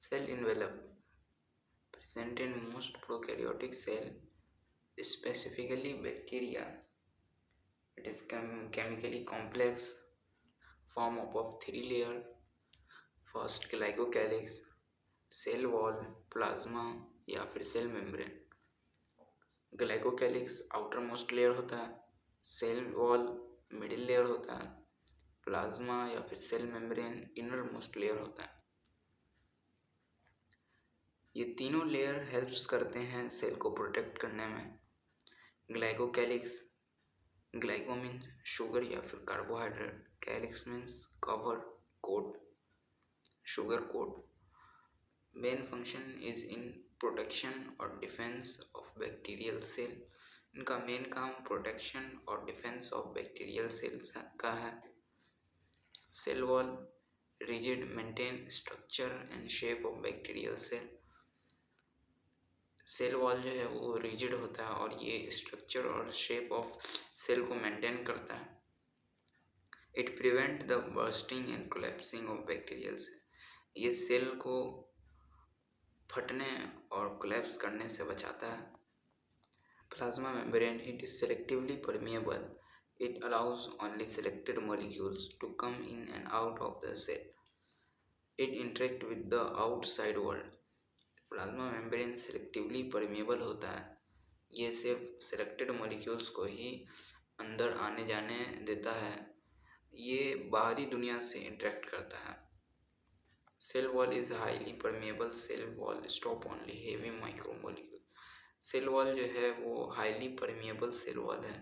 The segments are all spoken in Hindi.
Cell envelope present in most prokaryotic cell, specifically bacteria. It is chemically complex, form of three layer. First glycocalyx, cell wall, plasma या फिर cell membrane. Glycocalyx outer most layer होता है, सेल वॉल मिडिल लेयर होता है, प्लाज्मा या फिर cell membrane inner most layer होता है। ये तीनों लेयर हेल्प्स करते हैं सेल को प्रोटेक्ट करने में। ग्लाइकोकैलिक्स, ग्लाइको मीन शुगर या फिर carbohydrate, calyx means cover coat, sugar coat. Main function is in protection और डिफेंस ऑफ बैक्टीरियल सेल। इनका मेन काम प्रोटेक्शन और डिफेंस ऑफ बैक्टीरियल सेल्स का है। Cell wall rigid maintain structure and shape of bacterial cell. Cell wall जो है वो रिजिड होता है और ये स्ट्रक्चर और शेप ऑफ सेल को मेंटेन करता है। It prevent the bursting and collapsing of bacterial cell. ये सेल को फटने और कोलैप्स करने से बचाता है। Plasma membrane, it is selectively permeable. It allows only selected molecules to come in and out of the cell. It interact with the outside world. Plasma membrane selectively permeable होता है, ये सिर्फ सेलेक्टेड मॉलिक्यूल्स को ही अंदर आने जाने देता है, ये बाहरी दुनिया से इंटरेक्ट करता है। Cell wall is highly permeable, cell wall stop only heavy micromolecule. Cell wall जो है वो हाईली परमेबल सेल वॉल है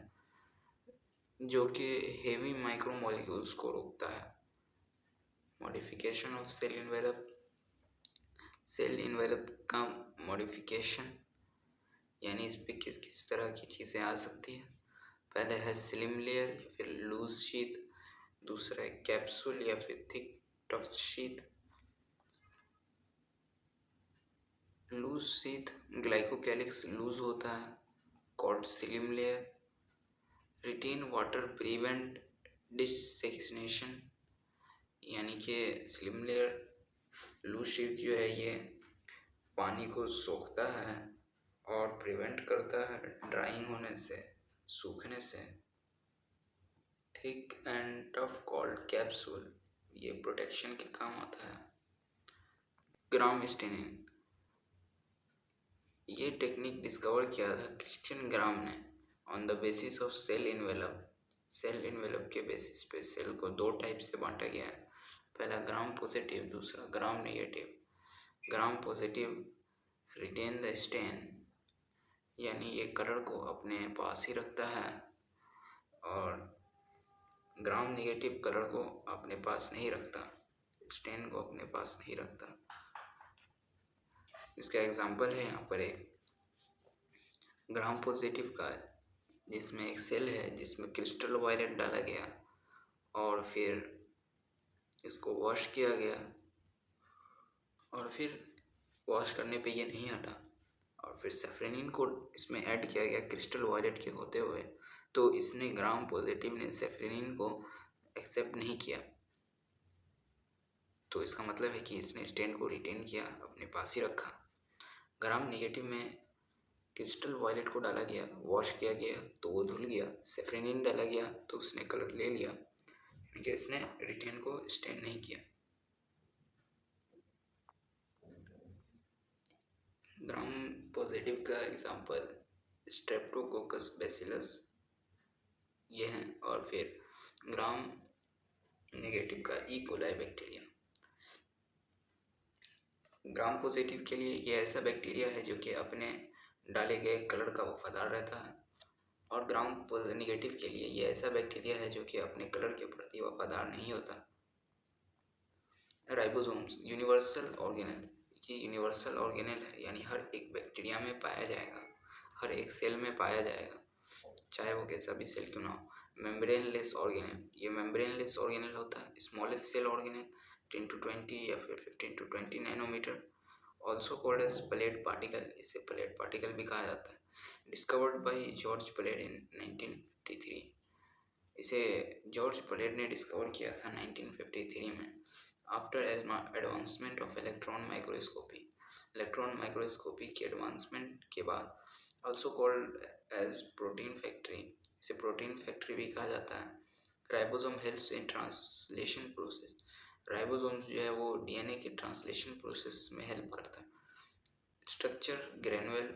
जो कि हेवी माइक्रोमोलिक्यूल्स को रोकता है। Modification of cell envelope, cell envelope का मॉडिफिकेशन यानी इस पे किस किस तरह की चीज़ें आ सकती है। पहले है स्लिम लेयर या फिर लूज शीट, दूसरा है कैप्सूल या फिर thick tough sheet. Loose sheet, glycocalyx loose होता है, called slime layer. Retain water prevent desiccation, यानी कि स्लिम लेयर लूज शीट जो है ये पानी को सोखता है और प्रिवेंट करता है ड्राइंग होने से, सूखने से। Thick and tough called capsule, ये प्रोटेक्शन के काम आता है। ग्राम स्टेनिंग, ये टेक्निक डिस्कवर किया था क्रिश्चियन ग्राम ने on the basis of cell envelope. Cell envelope के बेसिस पे सेल को दो टाइप से बांटा गया है, पहला ग्राम पॉजिटिव, दूसरा Gram negative. Gram positive retain the stain, यानी ये कलर को अपने पास ही रखता है, और ग्राम नेगेटिव कलर को अपने पास नहीं रखता, स्टेन को अपने पास नहीं रखता। इसका एग्जांपल है यहाँ पर एक ग्राम पॉजिटिव का, जिसमें एक सेल है जिसमें क्रिस्टल वायलेट डाला गया और फिर इसको वॉश किया गया और फिर वॉश करने पे ये नहीं हटा और फिर सेफ्रेनिन को इसमें ऐड किया गया क्रिस्टल वायलेट के होते हुए, तो इसने ग्राम पॉजिटिव ने सेफ्रेनिन को एक्सेप्ट नहीं किया। तो इसका मतलब है कि इसने स्टेन को रिटेन किया, अपने पास ही रखा। ग्राम नेगेटिव में क्रिस्टल वायलेट को डाला गया, वॉश किया गया तो वो धुल गया, सेफ्रेनिन डाला गया तो उसने कलर ले लिया, यानी कि इसने रिटेन को स्टेन नहीं किया। ग्राम पॉजिटिव का एग्जांपल स्ट्रेप्टोकोकस बैसिलस ये हैं, और फिर ग्राम नेगेटिव का E coli bacteria. Gram positive के लिए ये ऐसा बैक्टीरिया है जो कि अपने डाले गए कलर का वफादार रहता है, और ग्राम नेगेटिव के लिए ये ऐसा बैक्टीरिया है जो कि अपने कलर के प्रति वफादार नहीं होता। राइबोसोम्स यूनिवर्सल ऑर्गेनेल, ये यूनिवर्सल ऑर्गेनेल है, यानी हर एक बैक्टीरिया में पाया जाएगा, हर एक सेल में पाया जाएगा, चाहे वो कैसा भी सेल क्यों ना हो। मेम्ब्रेनलेस ऑर्गेनेल, ये मेम्ब्रेनलेस ऑर्गेनेल होता है, स्मॉलेस्ट सेल ऑर्गेनेल 10 to 20 या फिर 15 to 20 nanometre, also called as Palade particle, इसे प्लेट पार्टिकल भी कहा जाता है। Discovered by George Palade in 1953, इसे जॉर्ज प्लेट ने डिस्कवर किया था 1953 में, after advancement of electron microscopy के एडवांसमेंट के बाद also called as protein factory, इसे प्रोटीन फैक्ट्री भी कहा जाता है। Ribosome helps in translation process, ribosome जो है वो डीएनए के ट्रांसलेशन प्रोसेस में हेल्प करता है। Structure granular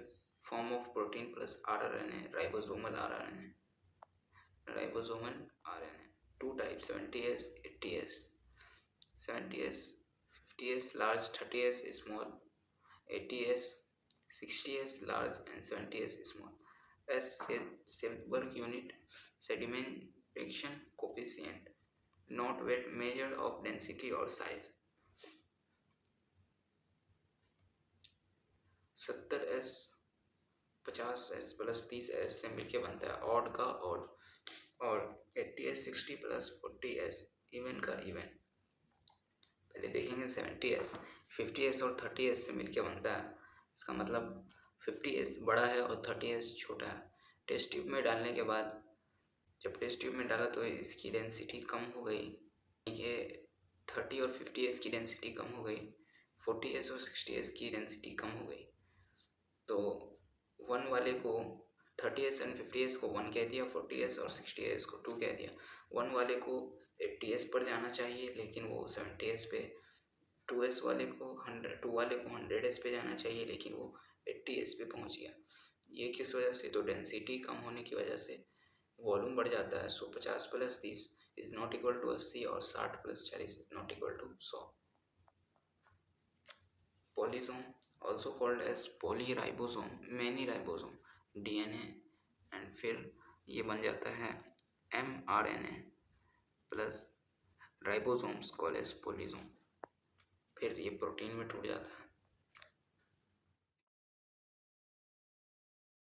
form of protein plus RNA, ribosomal RNA, ribosomal RNA two type 70S 80S, 70S 50S large, 30S small, 80S 60S large and 70S small. as Selberg unit, sedimentation coefficient, not weight measure of density or size. 70S 50S plus 30S से मिलके बनता है ऑड का ऑड, और 80S 60 प्लस 40S इवन का इवन। पहले देखेंगे 70S 50S और 30S से मिलके बनता है, इसका मतलब 50S बड़ा है और 30S छोटा है। टेस्ट ट्यूब में डालने के बाद, जब टेस्ट ट्यूब में डाला तो इसकी डेंसिटी कम हो गई, ये 30 और 50S की डेंसिटी कम हो गई, 40S और 60S की डेंसिटी कम हो गई। तो 1 वाले को 30S एंड 50S को 1 कह दिया, 40S और 60S को 2 कह दिया। 1 वाले को 80S पर जाना चाहिए लेकिन वो 70S पे, 2S वाले को 2 वाले को 100S पे जाना चाहिए लेकिन वो 80S पे पहुंच गया। ये किस वजह से? तो डेंसिटी कम होने की वजह से वॉल्यूम बढ़ जाता है। So 50 plus 30 is not equal to 80 और 60 plus 40 is not equal to 100। Polysome also called as polyribosome, many ribosome, DNA, and फिर ये बन जाता है mRNA plus ribosomes called as polysome, फिर ये प्रोटीन में टूट जाता है।